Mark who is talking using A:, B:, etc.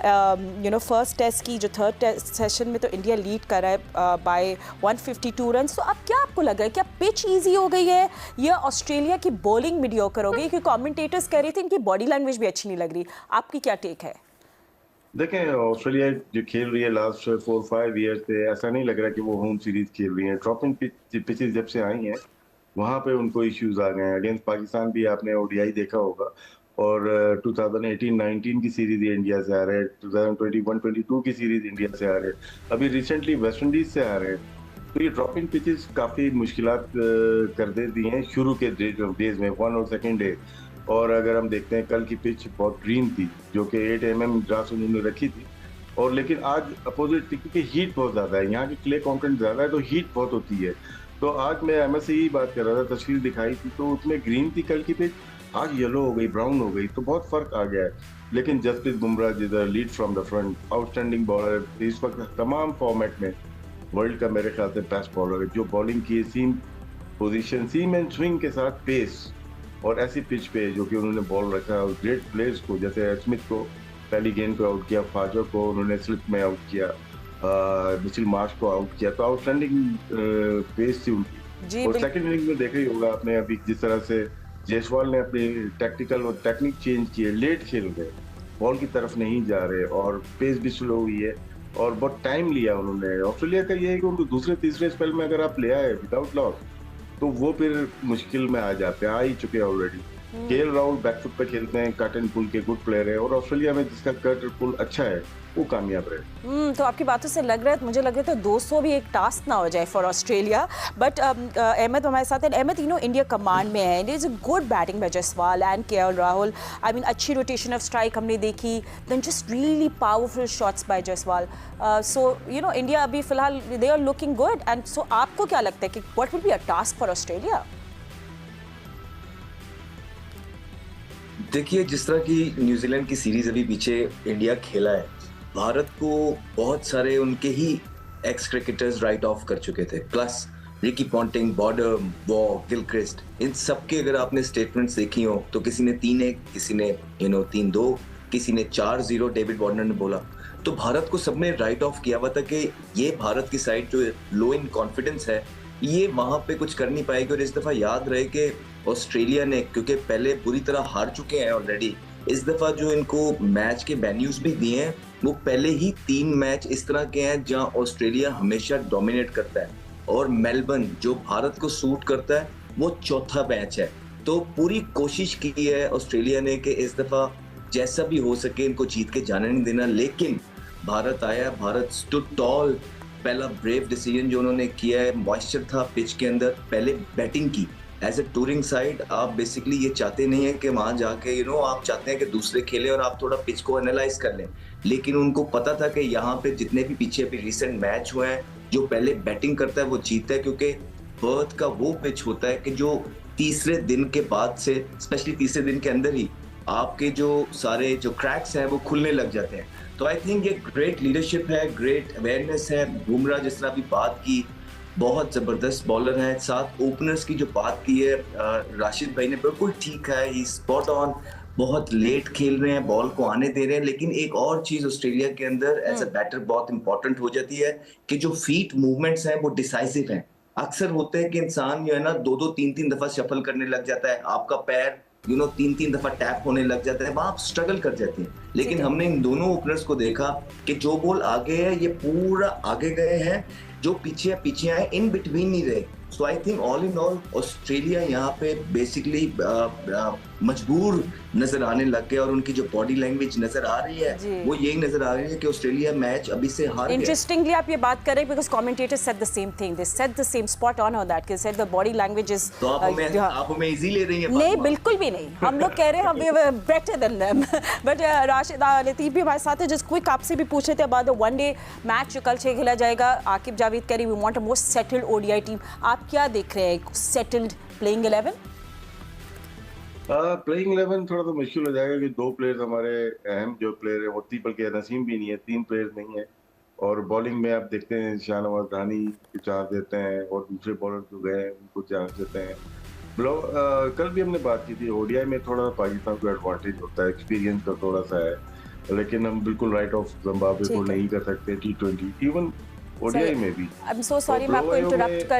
A: First test की जो third test session में तो इंडिया लीड कर रहा है बाय 152 रन। तो अब क्या आपको लग रहा है, क्या पिच ईजी हो गई है या ऑस्ट्रेलिया की बॉलिंग मीडियोकर हो गई? क्योंकि कमेंटेटर्स कह रहे थे इनकी बॉडी लैंग्वेज भी अच्छी नहीं लग रही। आपकी क्या टेक है?
B: देखें, ऑस्ट्रेलिया जो खेल रही है लास्ट 4-5 ईयर से, ऐसा नहीं लग रहा कि वो होम सीरीज खेल रही है। ड्रॉपिंग पिचेस जब से आई हैं वहां पे उनको इश्यूज आ गए हैं। अगेंस्ट पाकिस्तान भी आपने ओडीआई देखा होगा, और 2018-19 की सीरीज इंडिया से आ रहे हैं, 2021-22 की सीरीज इंडिया से आ रहे हैं, अभी रिसेंटली वेस्ट इंडीज से आ रहे हैं। तो ये ड्रॉपिंग पिचेस काफी मुश्किलात कर दे दी हैं शुरू के डेज में, 1 और 2nd डे। और अगर हम देखते हैं, कल की पिच बहुत ग्रीन थी, जो कि 8 mm ग्रास उन्होंने रखी थी। और लेकिन आज अपोजिट थी, क्योंकि हीट बहुत ज्यादा है, यहाँ की क्ले कंटेंट ज्यादा है, तो हीट बहुत होती है। तो आज मैं एमएस से ही बात कर रहा था, तस्वीर दिखाई थी, तो उसमें ग्रीन थी कल की पिच, आज येलो हो गई, ब्राउन हो गई, तो बहुत फर्क आ गया है। लेकिन जसप्रीत बुमराह जिधर lead from the front, outstanding bowler इस वक्त तमाम फॉर्मेट में वर्ल्ड का मेरे ख्याल से बेस्ट बॉलर है, जो बॉलिंग की सीम पोजीशन, सीम एंड स्विंग के साथ पेस, और ऐसी पिच पे जो कि उन्होंने बॉल रखा, ग्रेट प्लेयर्स को, जैसे स्मिथ को पहली गेंद पे आउट किया, फाजो को उन्होंने स्लिप में आउट किया, मिचेल मार्श को आउट किया, तो आउटस्टैंडिंग पेस थी
A: जी
B: उनकी। और
A: बिल्कुल।
B: सेकंड इनिंग में देखा ही होगा आपने, अभी जिस तरह से जायसवाल ने अपनी टैक्टिकल और टेक्निक चेंज की है, लेट खेल रहे, बॉल की तरफ नहीं जा रहे, और पेस भी स्लो हुई है, और बहुत टाइम लिया उन्होंने। ऑस्ट्रेलिया का ये है कि उनको दूसरे तीसरे स्पेल में अगर आप ले आए विदाउट लॉस, तो वो फिर मुश्किल में आ जाते हैं, आ ही चुके हैं ऑलरेडी। केएल राहुल बैकफुट पे खेलते हैं, कट एंड पुल के गुड प्लेयर है, और ऑस्ट्रेलिया में जिसका कट और पुल अच्छा है वो कामयाब रहे।
A: तो आपकी बातों से लग रहा है, मुझे लग रहा है तो 200 भी एक टास्क ना हो जाए फॉर ऑस्ट्रेलिया। बट अहमद हमारे साथ है। अहमद, इंडिया कमांड में है, is a good batting by Jaiswal and KL Rahul. I mean अच्छी रोटेशन ऑफ स्ट्राइक हमने देखी, then just really powerful shots by Jaiswal. So India अभी फिलहाल they are looking good. And so आपको क्या लगता है कि what will be a task for Australia?
C: देखिए, जिस तरह की न्यूजीलैंड की सीरीज अभी पीछे इंडिया खेला है, भारत को बहुत सारे उनके ही एक्स क्रिकेटर्स राइट ऑफ कर चुके थे। Plus Ricky Ponting, Border, Waugh, Gilchrist, इन सबके अगर आपने स्टेटमेंट्स देखी हो तो किसी ने 3-1, किसी ने 3-2, किसी ने 4-0 डेविड वार्नर ने बोला। तो भारत को सबने राइट ऑफ किया हुआ था कि ये भारत की साइड जो लो इन कॉन्फिडेंस है, ये वहां पे कुछ कर नहीं पाएगी। और इस दफा याद रहे कि ऑस्ट्रेलिया ने, क्योंकि पहले बुरी तरह हार चुके हैं ऑलरेडी, इस दफा जो इनको मैच के वेन्यूज भी दिए हैं, वो पहले ही 3 मैच इस तरह के हैं जहां ऑस्ट्रेलिया हमेशा डोमिनेट करता है, और मेलबर्न जो भारत को सूट करता है वो चौथा मैच है। तो पूरी कोशिश की है ऑस्ट्रेलिया ने कि इस दफा जैसा भी हो सके इनको जीत के जाने नहीं देना। लेकिन भारत आया, भारत स्टूड टॉल। पहला ब्रेव डिसीजन जो उन्होंने किया है, मॉइस्चर था पिच के अंदर, पहले बैटिंग की। एज ए टूरिंग साइड आप बेसिकली ये चाहते नहीं है कि वहां जाके आप चाहते हैं कि दूसरे खेले और आप थोड़ा पिच को एनालाइज कर लें। लेकिन उनको पता था कि यहाँ पे जितने भी पीछे भी रिसेंट मैच हुए हैं, जो पहले बैटिंग करता है वो जीतता है, क्योंकि पर्थ का वो पिच होता है कि जो तीसरे दिन के बाद से, स्पेशली तीसरे दिन के अंदर ही आपके जो सारे जो क्रैक्स हैं वो खुलने लग जाते हैं। तो आई थिंक ये ग्रेट लीडरशिप है, ग्रेट अवेयरनेस है। बुमराह जिस तरह अभी बात की, बहुत जबरदस्त बॉलर है। साथ ओपनर्स की जो बात की है राशिद भाई ने, बिल्कुल ठीक है, ही स्पॉट ऑन। बहुत लेट खेल रहे हैं, बॉल को आने दे रहे हैं। लेकिन एक और चीज ऑस्ट्रेलिया के अंदर एज अ बैटर बहुत इंपॉर्टेंट हो जाती है कि जो फीट मूवमेंट्स हैं वो डिसाइसिव हैं। अक्सर होते हैं कि इंसान जो है ना 2-2 3-3 दफा शफल करने लग जाता है, आपका पैर 3-3 दफा टैप होने लग जाता है, वहां आप स्ट्रगल कर जाते हैं। लेकिन हमने इन दोनों ओपनर्स को देखा कि जो बॉल आगे है ये पूरा आगे गए हैं, जो पीछे पीछे आए इन बिटवीन नहीं रहे। So I think all in all Australia यहाँ पे बेसिकली मजबूर नजर आने लग गया, और उनकी जो बॉडी लैंग्वेज नजर आ रही है वो यही नजर आ रही है कि ऑस्ट्रेलिया मैच अभी से हार गया।
A: इंटरेस्टिंगली आप ये बात कर रहे हैं, because commentators said the same thing, they said the same, spot on that, कि said the body language is.
C: तो आप हमें इजी ले रही हैं?
A: नहीं, बिल्कुल भी नहीं। हम लोग कह रहे हैं हम we better than them. But Rashid Latif भी हमारे साथ है, जिस क्विक आपसे भी पूछ रहे थे अबाउट द वनडे मैच जो कल से खेला जाएगा। आकिब जावेद कह रही we want a most settled ODI team. आप क्या देख रहे हैं, सेटल्ड प्लेइंग 11?
B: प्लेइंग 11 थोड़ा तो मुश्किल हो जाएगा, कि 2 प्लेयर्स हमारे अहम जो प्लेयर है वो बल्कि नसीम भी नहीं है, 3 प्लेयर्स नहीं है। और बॉलिंग में आप देखते हैं शाहनवाज रानी चांस देते हैं, और दूसरे बॉलर जो गए हैं उनको चांस देते हैं। कल भी हमने बात की थी, ओडीआई में थोड़ा पाकिस्तान को एडवांटेज होता है, एक्सपीरियंस का थोड़ा सा है। लेकिन हम बिल्कुल राइट ऑफ जिम्बाब्वे को
A: ठीक है।
B: नहीं कर सकते T20 इवन ओडीआई में भी।
A: आई एम सो सॉरी,
B: और
A: मैं आपको
B: ब्रो भाइयों
A: इंटरप्ट
B: में-
A: कर